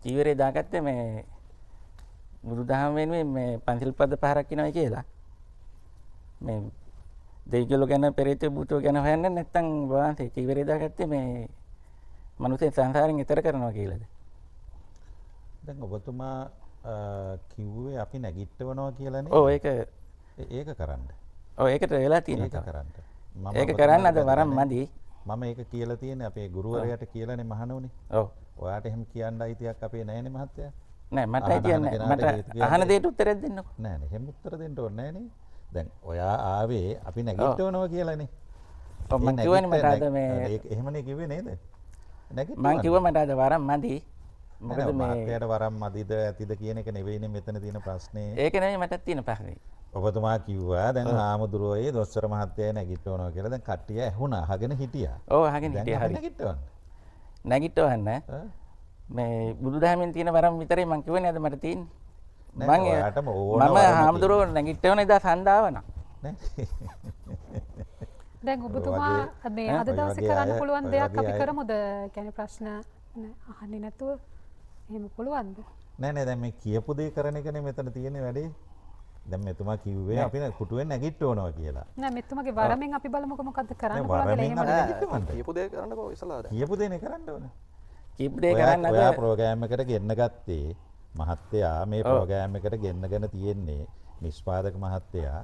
චීවරේ දාගත්තේ මේ බුදුදහම වෙනුවෙන් මේ පන්සිල් පද පහරක් කියනවා කියලා. මේ දෙවියෝ ගැන පෙරේත භූතෝ ගැන හොයන්නේ නැත්නම් වහන්සේ චීවරේ දාගත්තේ මේ මනුස්සය සංසාරයෙන් ඈතර කරනවා කියලාද? දැන් ඔබතුමා කිව්වේ අපි නැගිටවනවා කියලානේ. ඔව් ඒක කරන්න. ඔව් ඒකට වෙලා තියෙනවා. ඒක කරන්න. ඒක කරන්න අද වරම් මදි. මම ඒක කියලා තියෙන්නේ අපේ ගුරුවරයාට කියලානේ මහණෝනේ. ඔව්. ඔයාට එහෙම කියන්න අයිතියක් අපේ නැහැනේ මහත්තයා. නෑ මට අයිතියක් නෑ. මට අහන දෙයට උත්තරයක් දෙන්නකෝ. නෑ නෑ එහෙම උත්තර දෙන්න ඕනේ නෑනේ. දැන් ඔයා ආවේ අපි නැගිටවනවා කියලානේ. ඔව් මම කිව්වනේ මට අද මේ එහෙමනේ කිව්වේ නේද? නැගිටවනවා. මම කිව්වා මට අද වරම් මදි. මොකද මේ මහත්තයාට වරම් මදිද ඇතිද කියන එක නෙවෙයිනේ මෙතන තියෙන ප්‍රශ්නේ. ඒක නෙවෙයි මටත් තියෙන ප්‍රශ්නේ. ඔබතුමා කිව්වා දැන් ආමුදුරෝයේ දොස්තර මහත්තයා නැගිටවනවා කියලා. දැන් කට්ටිය ඇහුණා අහගෙන හිටියා. ඔව් අහගෙන හිටියා. හරි. නැගිටවන්න. මේ බුදුදහමෙන් තියෙන වරම් විතරයි මම කිව්වනේ අද මට තියෙන්නේ. මම ආමුදුරෝ නැගිටවන එදා සන්දාවන. නේ. දැන් ඔබතුමා මේ අද දවසේ කරන්න පුළුවන් දෙයක් අපි කරමුද? කියන්නේ ප්‍රශ්න අහන්නේ නැතුව එහෙම පුළුවන්ද? නෑ නෑ දැන් මේ කියපු දේ කරන එකනේ මෙතන තියෙන්නේ වැඩේ. දැන් මෙතුමා කිව්වේ අපි කුටුවෙන් නැගිටවනවා කියලා. නෑ මෙතුමාගේ වරමෙන් අපි බලමුකෝ මොකද්ද කරන්න පුළුවන් කියලා. එහෙම කියපු දේ කරන්නකෝ ඉස්සලා. කියපු දේනේ කරන්න ඕන. කියපු දේ කරන්න අද ඔයා ප්‍රෝග්‍රෑම් එකට ගෙන්න ගත්තේ මහත්තයා මේ ප්‍රෝග්‍රෑම් එකට ගෙන්නගෙන තියෙන්නේ නිෂ්පාදක මහත්තයා.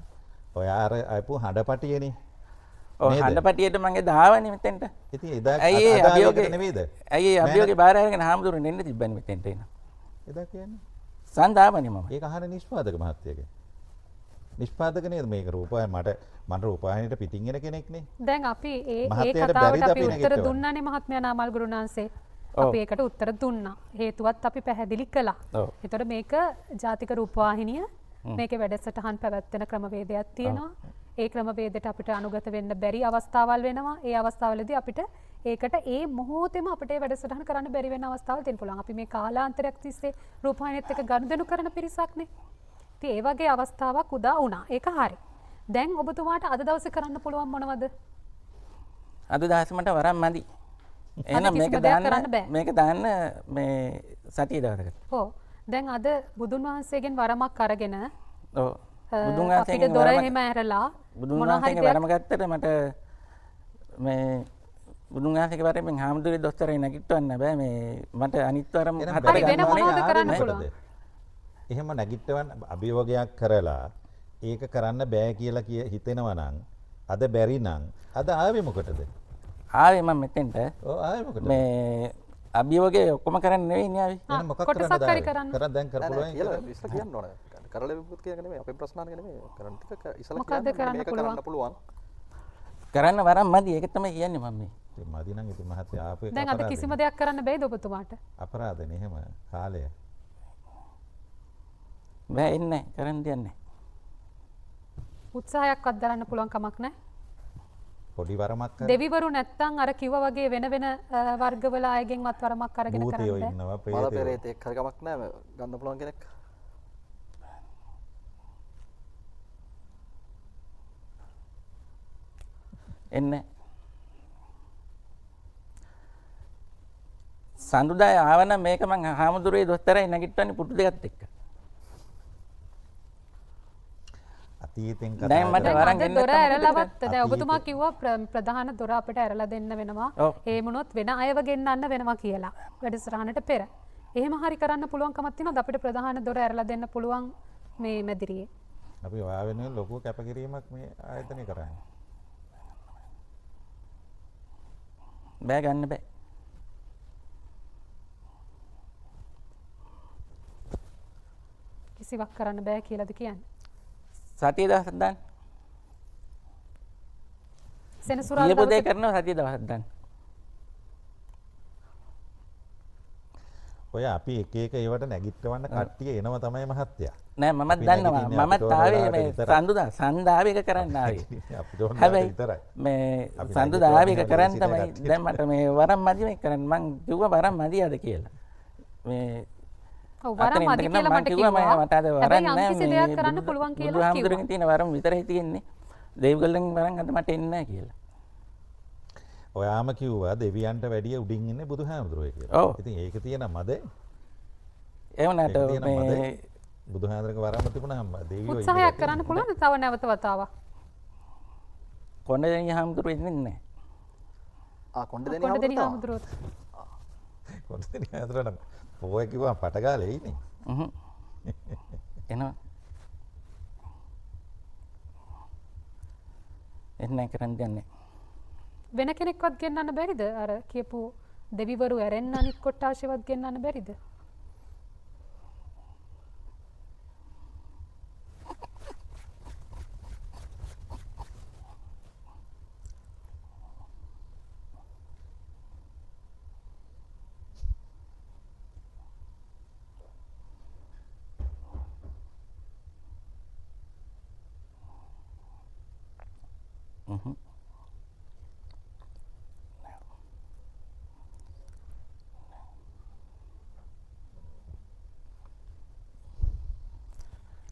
ඔයා අර ආපු හඬපටියනේ. ඔව් හඬපටියට මගේ දාවනේ මෙතෙන්ට. ඉතින් එදා අභියෝගේ නෙවෙයිද? ඇයි ඒ අභියෝගේ බාර අරගෙන හාමුදුරුවෝ නෙන්න තිබ්බනේ මෙතෙන්ට එන. එදා කියන්නේ සන්දාවනේ මම. ඒක අහන නිෂ්පාදක මහත්තයාගේ. නිෂ්පාදක නේද මේක රූපවාහිනිය මට රූපවාහිනියට පිටින් එන කෙනෙක් නේ. දැන් අපි ඒ කතාවට අපි උත්තර දුන්නානේ මහත්මයා නාමල් ගුරුනාන්සේ. අපි ඒකට උත්තර දුන්නා. හේතුවත් අපි පැහැදිලි කළා. ඒතර මේක ජාතික රූපවාහිනිය මේකේ වැඩසටහන් පැවැත්වෙන ක්‍රමවේදයක් තියෙනවා. ඒ ක්‍රමවේදයට අපිට අනුගත වෙන්න බැරි අවස්ථාවල් වෙනවා. ඒ අවස්ථාවලදී අපිට ඒකට ඒ මොහොතේම අපිට වැඩසටහන කරන්න බැරි වෙන අවස්ථාවල් තියෙන්න පුළුවන්. අපි මේ කාලාන්තරයක් තිස්සේ රූපවාහිනියත් එක්ක ගනුදෙනු කරන පිරිසක්නේ. ඉතින් ඒ වගේ අවස්ථාවක් උදා වුණා. ඒක හරි. දැන් ඔබතුමාට අද දවසේ කරන්න පුළුවන් මොනවද? අද දවසේ මට වරම් මදි. එහෙනම් මේක දාන්න මේ සතිය දවසකට. ඔව්. දැන් අද බුදුන් වහන්සේගෙන් වරමක් අරගෙන ඔව්. බුදුන් වහන්සේගෙන් දොර එහෙම ඇරලා බුදුන් වහන්සේගෙන් වරම ගත්තට මට මේ බුදුන් වහන්සේගේ වරෙන් හාමුදුරේ දොස්තරේ නැගිටවන්න බෑ මේ මට අනිත් වරම හරි වෙන මොනවද කරන්න පුළුවන්? එහෙම නැගිටවන්න අභියෝගයක් කරලා ඒක කරන්න බෑ කියලා හිතෙනවා නම් අද බැරි නම් අද ආවේ මොකටද? ආවේ මම මෙතෙන්ට. ඔව් ආවේ මොකටද? මේ අභියෝගේ ඔක්කොම කරන්න නෙවෙයි නේ ආවේ. එහෙනම් මොකක් කරන්නද? කරන් දැන් කරපුවා කියලා ඉස්සලා කියන්න ඕනේ. කරලා විපුත් කියන එක නෙමෙයි අපේ ප්‍රශ්න අහන එක නෙමෙයි. කරන්න ටික ඉස්සලා මොකද්ද කරන්න පුළුවන්. කරන්න වරම් මදි. ඒක තමයි කියන්නේ මම මේ. ඉතින් මදි නම් ඉතින් මහත්තයා ආපු එක දැන් අද කිසිම දෙයක් කරන්න බෑද ඔබතුමාට? අපරාධනේ එහෙම කාලය. බෑ ඉන්නේ කරන්න දෙයක් නැහැ. උත්සාහයක්වත් දරන්න පුළුවන් කමක් නැහැ. පොඩි වරමක් කරලා දෙවිවරු නැත්තම් අර කිව්වා වගේ වෙන වෙන වර්ගවල අයගෙන්වත් වරමක් අරගෙන කරන්න භූතයෝ බෑ. ඉන්නවා මල ප්‍රේතයෝ. පෙරේතෙක් හරි කමක් නැහැ ගන්න පුළුවන් කෙනෙක්. එන්නේ සඳුදාය ආවනම් මේක මං හාමුදුරුවේ දොස්තරයි නැගිටවන්නේ පුටු දෙකත් එක්ක. අතීතෙන් දැන් මට වරන් දැන් දොර ඇරලවත් දැන් ඔබතුමා කිව්වා ප්‍රධාන දොර අපිට ඇරලා දෙන්න වෙනවා. ඒ මොනොත් වෙන අයව ගෙන්නන්න වෙනවා කියලා. වැඩසටහනට පෙර. එහෙම හරි කරන්න පුළුවන් කමක් තියෙනවද අපිට ප්‍රධාන දොර ඇරලා දෙන්න පුළුවන් මේ මැදිරියේ? අපි ඔයා වෙනුවෙන් ලොකු කැපකිරීමක් මේ ආයතනය කරන්නේ. බෑ ගන්න බෑ. කිසිවක් කරන්න බෑ කියලාද කියන්නේ? සතිය දවසක් දාන්න. සෙනසුරාදා කියපු දේ කරනවා සතිය දවසක් දාන්න. ඔය අපි එක එක ඒවට නැගිටවන්න කට්ටිය එනවා තමයි මහත්තයා. නෑ මමත් දන්නවා. මමත් ආවේ මේ සඳුදා එක කරන්න ආවේ. අපිට ඕන හැබැයි විතරයි. මේ සඳුදා එක කරන්න තමයි දැන් මට මේ වරම් මදි මේක කරන්න. මං කිව්වා වරම් මදි අද කියලා. මේ ඔව් වරම් මදි කියලා මට කිව්වා. මට අද වරම් නෑ. කිසි දෙයක් කරන්න පුළුවන් කියලා කිව්වා. බුදුහාමුදුරන්ගෙන් තියෙන වරම් විතරයි තියෙන්නේ. දෙවිගොල්ලන් වරම් අද මට එන්නේ නෑ කියලා. ඔයාම කිව්වා දෙවියන්ට වැඩිය උඩින් ඉන්නේ බුදුහාමුදුරුවෝ කියලා. ඉතින් ඒක තියෙන මද ඒ වුණාට මේ බුදුහාඳුරගේ වරම තිබුණාම දෙවියෝ උත්සාහයක් කරන්න පුළුවන් තව නැවත වතාවක්. කොණ්ඩේ හාමුදුරුවෝ ඉන්නේ නැහැ. කොණ්ඩේ කොණ්ඩේ හාමුදුරුවෝ කොණ්ඩේ හාමුදුරුවෝ නම් පොය කිව්වා පටගාලේ ඉන්නේ. එනවා. එන්න කරන් දෙන්නේ. වෙන කෙනෙක්වත් ගෙන්නන්න බැරිද? අර කියපු දෙවිවරු ඇරෙන්න අනිත් කොට්ටාශයවත් ගෙන්නන්න බැරිද?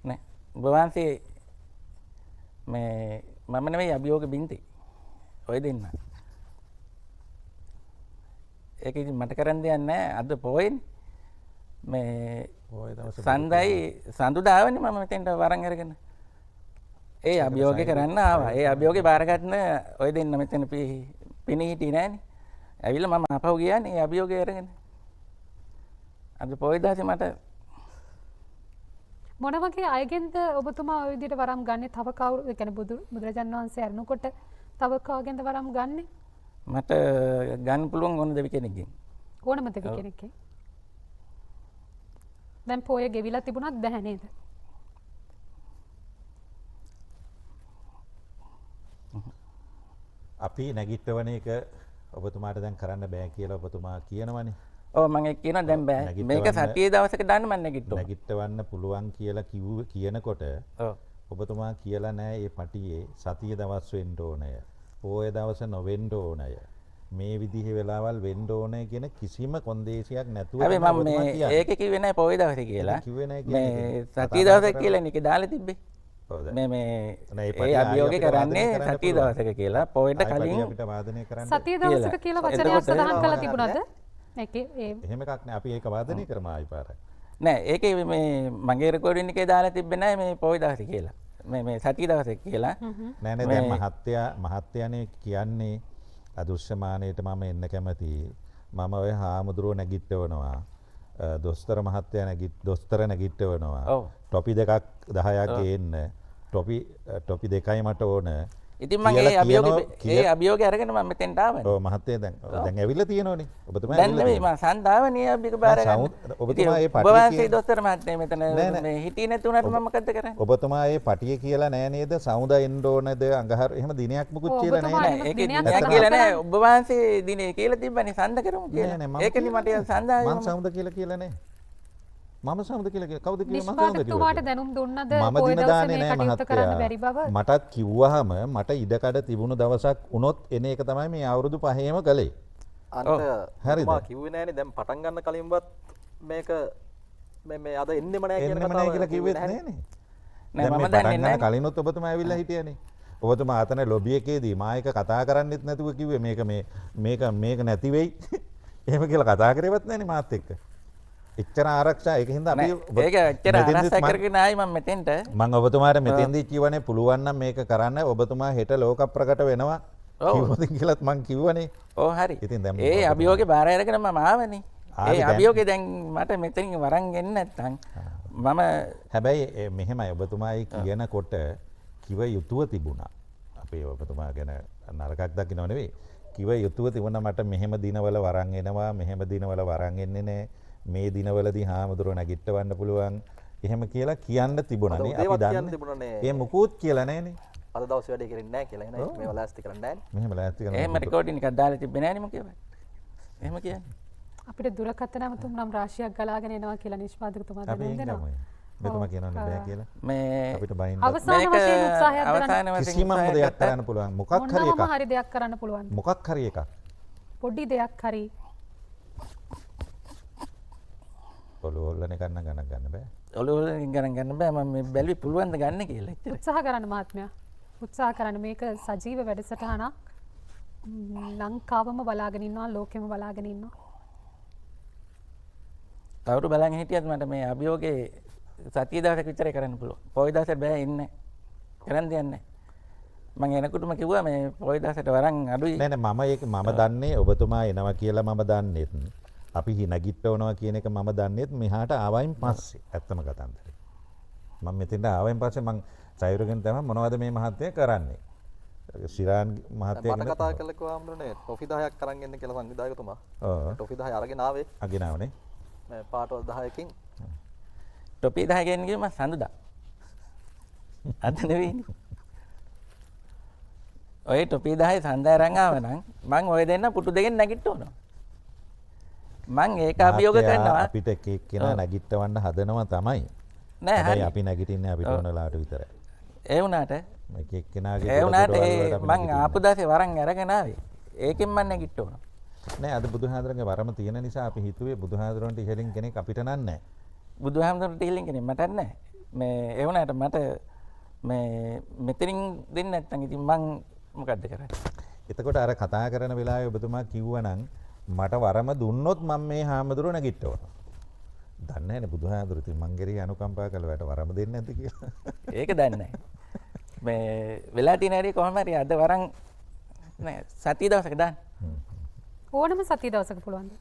නෑ ඔබ වහන්සේ මේ මම නෙවෙයි අභියෝග බින්දේ. ඔය දෙන්න. ඒක ඉතින් මට කරන්න දෙයක් නෑ. අද පොයේනේ. මේ සන්දයි සඳුදාවනේ මම මෙතෙන්ට වරන් අරගෙන. ඒ අභියෝගේ කරන්න ආවා. ඒ අභියෝගේ බාරගන්න ඔය දෙන්න මෙතන පිණි හිටියේ නෑනේ. ඇවිල්ලා මම අපහු ගියානේ ඒ අභියෝගේ අරගෙන. අද පොය දාසේ මට මොන වගේ අයගෙන්ද ඔබතුමා ওই විදිහට වරම් ගන්නේ? තව කවුරු? ඒ කියන්නේ බුදුරජාණන් වහන්සේ අරනකොට තව කවගෙන්ද වරම් ගන්නෙ? මට ගන්න පුළුවන් ඕන දෙවි කෙනෙක්ගෙන්. ඕනම දෙවි කෙනෙක්ගෙන්. දැන් පොය ගෙවිලා තිබුණත් බැහැ නේද? අපි නැගිටවන එක ඔබතුමාට දැන් කරන්න බෑ කියලා ඔබතුමා කියනවනේ. ඔව් මම ඒක කියනවා දැන් බෑ. මේක සතියේ දවසක දාන්න මම නැගිට්ටුවා. නැගිටවන්න පුළුවන් කියලා කියනකොට ඔබතුමා කියලා නෑ මේ පටියේ සතියේ දවස් වෙන්න ඕනය. පොය දවස නොවෙන්න ඕනය. මේ විදිහේ වෙලාවල් වෙන්න ඕනය කියන කිසිම කොන්දේසියක් නැතුව හැබැයි මම මේක කිව්වේ නෑ පොය දවසේ කියලා. කිව්වේ නෑ මේ සතියේ දවසක කියලා නේ දාලා තිබ්බේ. මේ ඒ අභියෝගේ කරන්නේ සතිය දවසක කියලා පොයට කලින් අපිට වාදනය කරන්න සතිය දවසක කියලා වචනයක් සඳහන් කරලා තිබුණාද? එහෙම එකක් නෑ අපි ඒක වාදනය කරමු ආයි පාරක්. නෑ ඒකේ මේ මගේ රෙකෝඩින් එකේ දාලා තිබ්බේ නෑ මේ පොය දවසේ කියලා. මේ සතිය දවසේ කියලා. නෑ නෑ දැන් මහත්තයානේ කියන්නේ අදුෂ්‍යමානයට මම එන්න කැමතියි. මම ඔය හාමුදුරුව නැගිටවනවා. දොස්තර මහත්තයා දොස්තර නැගිටවනවා. ටොපි දෙකක් 10ක් ගේන්න. ටොපි දෙකයි මට ඕන. ඉතින් මම ඒ අභියෝගය අරගෙන මම මෙතෙන්ට ආවනේ. ඔව් මහත්තයා දැන් ඇවිල්ලා තියෙනවනේ. ඔබතුමා දැන් නෙවෙයි මම සන්දාවනේ අභියෝග බාර ගන්න. ඔබතුමා ඒ පටිය ඔබවහන්සේ දොස්තර මහත්මයා මෙතන මේ හිටියේ නැති උනාට මම මොකද්ද කරන්නේ? ඔබතුමා ඒ පටිය කියලා නෑ නේද? සමුදා එන්න ඕනද? අඟහරු එහෙම දිනයක් මුකුත් කියලා නෑ නෑ. ඒකේ දිනයක් කියලා නෑ. ඔබවහන්සේ දිනේ කියලා තිබ්බනේ සඳ කරමු කියලා. ඒකනේ මට සඳාවේ මම සමුදා කියලා නෑ. මම සමුද කියලා කවුද කියලා මම සමුද කිව්වා. තුමාට දැනුම් දුන්නද මම දින දාන්නේ නෑ මහත්තයා. මටත් කිව්වහම මට ඉඩකඩ තිබුණු දවසක් වුණොත් එන එක තමයි මේ අවුරුදු 5ේම කළේ. හරිද? මම කිව්වේ නෑනේ දැන් පටන් ගන්න කලින්වත් මේක මේ අද එන්නෙම නෑ කියන කතාව කියලා කිව්වෙත් නෑනේ. නෑ මම දන්නේ නෑ. කලිනුත් ඔබතුමා ඇවිල්ලා හිටියනේ. ඔබතුමා අතන ලොබි එකේදී මා එක කතා කරන්නෙත් නැතුව කිව්වේ මේක නැති වෙයි. එහෙම කියලා කතා කරේවත් නෑනේ මාත් එක්ක. එච්චර ආරක්ෂා ඒක හින්දා අපි ඒක එච්චර ආරක්ෂා කරගෙන ආයි මම මෙතෙන්ට මම ඔබතුමාට මෙතෙන්දී කියවනේ පුළුවන් නම් මේක කරන්න ඔබතුමා හෙට ලෝක ප්‍රකට වෙනවා කිව්වද කියලාත් මම කිව්වනේ. ඔව් හරි. ඒ අභියෝගේ බාර අරගෙන මම ආවනේ. ඒ අභියෝගේ දැන් මට මෙතනින් වරන් ගෙන්න නැත්තම් මම හැබැයි මෙහෙමයි ඔබතුමායි කියනකොට කිව යුතුව තිබුණා. අපේ ඔබතුමා ගැන නරකක් දකින්නව නෙවෙයි. කිව යුතුව තිබුණා මට මෙහෙම දිනවල වරන් එනවා මෙහෙම දිනවල වරන් එන්නේ නැහැ. මේ දිනවලදී හාමුදුරුව නැගිටවන්න පුළුවන් එහෙම කියලා කියන්න තිබුණානේ අපි දන්නේ. ඒ මුකුත් කියලා නැහනේ. අද දවස් වැඩේ කරන්නේ නැහැ කියලා එහෙනම් මේව ලෑස්ති කරන්න නැහැ. මෙහෙම ලෑස්ති කරන්න. එහෙම රෙකෝඩින් එකක් දාලා තිබ්බේ නැහනේ මොකද? එහෙම කියන්නේ. අපිට දුරකථන නැමතුම් නම් රාශියක් ගලාගෙන එනවා කියලා නිෂ්පාදකතුමා දැනුම් දෙනවා. මෙතුමා කියනවනේ බෑ කියලා. මේ අපිට බයින්න අවසාන වශයෙන් උත්සාහයක් කරන්න කිසිම දෙයක් කරන්න පුළුවන්. මොකක් හරි එකක්. මොනවාම හරි දෙයක් කරන්න පුළුවන්. මොකක් හරි එකක්. පොඩි දෙයක් හරි ඔලුවල්ලනේ ගණන් ගන්න බෑ. ඔලුවල්ලනේ ගණන් බෑ. මම මේ බැලුවේ පුළුවන් ද ගන්න කියලා. උත්සාහ කරන්න මහත්මයා. උත්සාහ කරන්න මේක සජීව වැඩසටහනක්. ලංකාවම බලාගෙන ඉන්නවා ලෝකෙම බලාගෙන ඉන්නවා. තවරු බලන් හිටියත් මට මේ අභියෝගේ සතිය දවසක් විතරයි කරන්න පුළුවන්. පොයි දවසට බෑ ඉන්නේ. කරන්න දෙයක් නැහැ. මම එනකොටම කිව්වා මේ පොයි දවසට වරන් අඩුයි. නෑ නෑ මම දන්නේ ඔබතුමා එනවා කියලා මම දන්නේත්. අපි හිනගිට්ටවනවා කියන එක මම දන්නේත් මෙහාට ආවයින් පස්සේ. ඇත්තම කතන්දරේ. මම මෙතෙන්ට ආවයින් පස්සේ මං සයුරගෙන් තමයි මොනවද මේ මහත්තයා කරන්නේ. ශිරාන් මහත්තයා මට කතා කළා කොහොමදනේ ටොෆි 10ක් අරන් එන්න කියලා සංවිධායකතුමා. ටොෆි 10 අරගෙන ආවේ. අගෙනාවනේ. මේ පාටවල් 10කින් ටොපි 10 ගෙන් ගිහින් මම සඳුදා. අද නෙවෙයිනේ. ඔය ටොපි 10 සඳ අරන් ආව නම් මං ඔය දෙන්න පුටු දෙකෙන් නැගිට්ටවනවා. මං ඒක අභියෝග කරනවා. අපිට එක එක්කෙනා නැගිට්ටවන්න හදනවා තමයි. නෑ හරි. අපි නැගිටින්නේ අපිට ඕන වෙලාවට විතරයි. ඒ වුණාට එක එක්කෙනාගේ ඒ වුණාට මං ආපු දාසේ වරන් අරගෙන ආවේ. ඒකෙන් මං නැගිට්ටවනවා. නෑ අද බුදුහාඳුරන්ගේ වරම තියෙන නිසා අපි හිතුවේ බුදුහාඳුරන්ට ඉහළින් කෙනෙක් අපිට නෑ. බුදුහාමුදුරන්ට ඉහළින් කෙනෙක් මට නෑ. මේ ඒ වුණාට මට මේ මෙතනින් දෙන්න නැත්තම් ඉතින් මං මොකද්ද කරන්නේ? එතකොට අර කතා කරන වෙලාවේ ඔබතුමා කිව්වනම් මට වරම දුන්නොත් මම මේ හාමුදුරුව නැගිට්ටවනවා. දන්නේ නැනේ බුදුහාමුදුරුවෝ ඉතින් මං ගෙරේ අනුකම්පා කළාට වරම දෙන්නේ නැද්ද කියලා. ඒක දන්නේ නැහැ. මේ වෙලා තියෙන හැටි කොහොම හරි අද වරන් නෑ සතිය දවසක දාන්න. ඕනම සතිය දවසක පුළුවන්ද?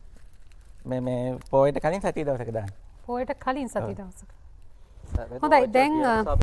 මේ පොයට කලින් සතිය දවසක දාන්න. පොයට කලින් සතිය දවසක. හොඳයි දැන්